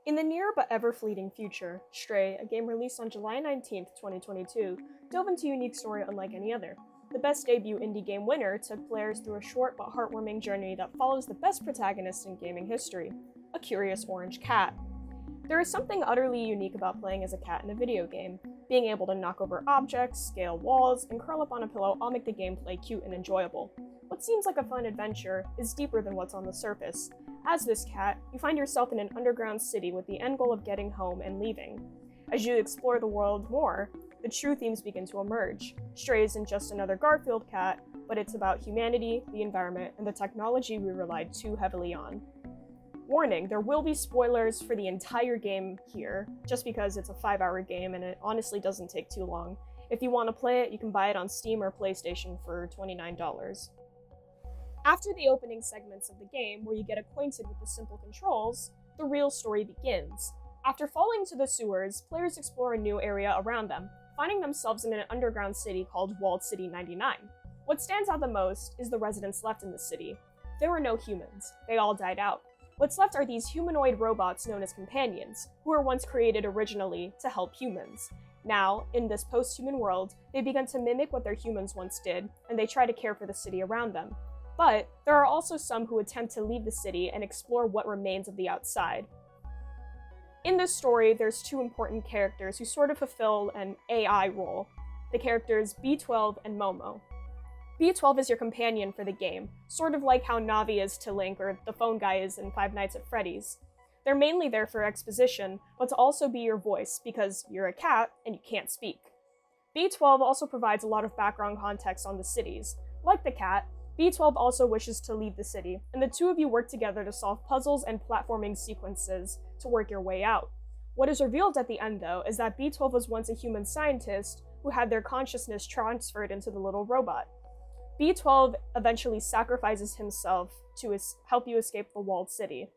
In the near but ever-fleeting future, Stray, a game released on July 19th, 2022, dove into a unique story unlike any other. The Best Debut Indie Game winner took players through a short but heartwarming journey that follows the best protagonist in gaming history, a curious orange cat. There is something utterly unique about playing as a cat in a video game. Being able to knock over objects, scale walls, and curl up on a pillow all make the gameplay cute and enjoyable. What seems like a fun adventure is deeper than what's on the surface. As this cat, you find yourself in an underground city with the end goal of getting home and leaving. As you explore the world more, the true themes begin to emerge. Stray isn't just another Garfield cat, but it's about humanity, the environment, and the technology we relied too heavily on. Warning, there will be spoilers for the entire game here, just because it's a 5-hour game and it honestly doesn't take too long. If you want to play it, you can buy it on Steam or PlayStation for $29. After the opening segments of the game, where you get acquainted with the simple controls, the real story begins. After falling to the sewers, players explore a new area around them, finding themselves in an underground city called Walled City 99. What stands out the most is the residents left in the city. There were no humans. They all died out. What's left are these humanoid robots known as companions, who were once created originally to help humans. Now, in this post-human world, they begin to mimic what their humans once did, and they try to care for the city around them. But there are also some who attempt to leave the city and explore what remains of the outside. In this story, there's two important characters who sort of fulfill an AI role, the characters B12 and Momo. B12 is your companion for the game, sort of like how Navi is to Link or the phone guy is in Five Nights at Freddy's. They're mainly there for exposition, but to also be your voice, because you're a cat and you can't speak. B12 also provides a lot of background context on the cities. Like the cat, B12 also wishes to leave the city, and the two of you work together to solve puzzles and platforming sequences to work your way out. What is revealed at the end, though, is that B12 was once a human scientist who had their consciousness transferred into the little robot. B12 eventually sacrifices himself to help you escape the walled city.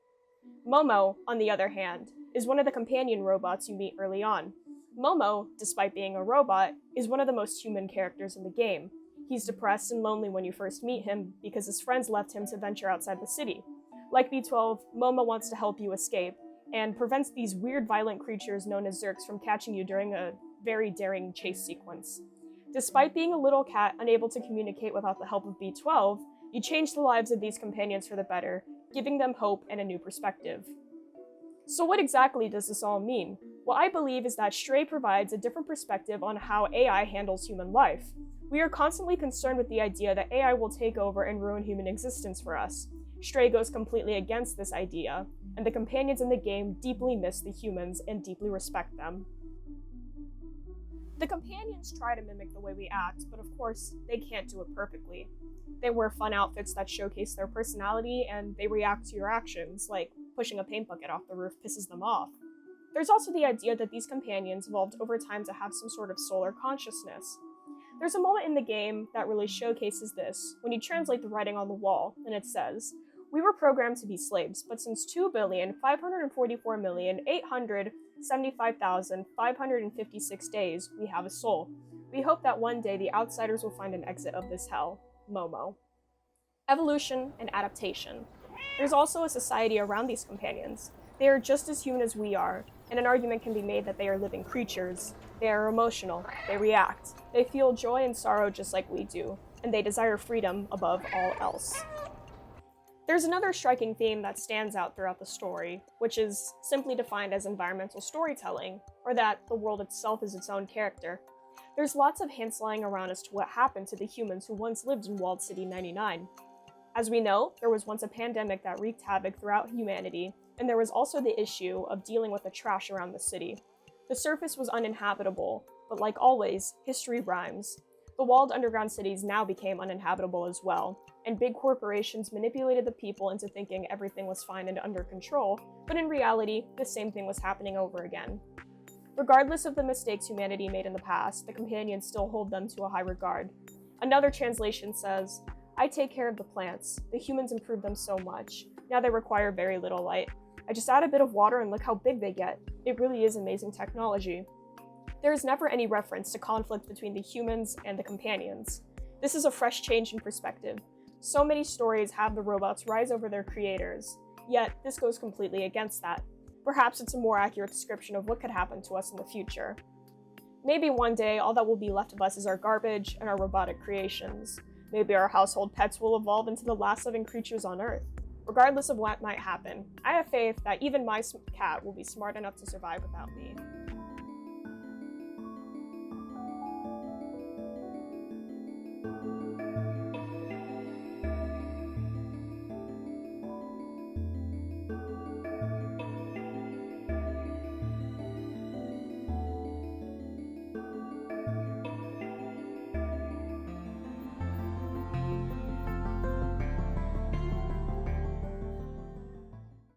Momo, on the other hand, is one of the companion robots you meet early on. Momo, despite being a robot, is one of the most human characters in the game. He's depressed and lonely when you first meet him because his friends left him to venture outside the city. Like B12, Momo wants to help you escape, and prevents these weird violent creatures known as Zurks from catching you during a very daring chase sequence. Despite being a little cat unable to communicate without the help of B12, you change the lives of these companions for the better, giving them hope and a new perspective. So what exactly does this all mean? What I believe is that Stray provides a different perspective on how AI handles human life. We are constantly concerned with the idea that AI will take over and ruin human existence for us. Stray goes completely against this idea, and the companions in the game deeply miss the humans and deeply respect them. The companions try to mimic the way we act, but of course, they can't do it perfectly. They wear fun outfits that showcase their personality, and they react to your actions, like pushing a paint bucket off the roof pisses them off. There's also the idea that these companions evolved over time to have some sort of solar consciousness. There's a moment in the game that really showcases this, when you translate the writing on the wall, and it says, "We were programmed to be slaves, but since 2,544,875,556 days, we have a soul. We hope that one day the outsiders will find an exit of this hell." Momo. Evolution and adaptation. There's also a society around these companions. They are just as human as we are, and an argument can be made that they are living creatures. They are emotional, they react, they feel joy and sorrow just like we do, and they desire freedom above all else. There's another striking theme that stands out throughout the story, which is simply defined as environmental storytelling, or that the world itself is its own character. There's lots of hints lying around as to what happened to the humans who once lived in Walled City 99. As we know, there was once a pandemic that wreaked havoc throughout humanity, and there was also the issue of dealing with the trash around the city. The surface was uninhabitable, but like always, history rhymes. The walled underground cities now became uninhabitable as well, and big corporations manipulated the people into thinking everything was fine and under control, but in reality, the same thing was happening over again. Regardless of the mistakes humanity made in the past, the companions still hold them to a high regard. Another translation says, "I take care of the plants. The humans improve them so much. Now they require very little light. I just add a bit of water and look how big they get. It really is amazing technology." There is never any reference to conflict between the humans and the companions. This is a fresh change in perspective. So many stories have the robots rise over their creators, yet this goes completely against that. Perhaps it's a more accurate description of what could happen to us in the future. Maybe one day all that will be left of us is our garbage and our robotic creations. Maybe our household pets will evolve into the last living creatures on Earth. Regardless of what might happen, I have faith that even my cat will be smart enough to survive without me.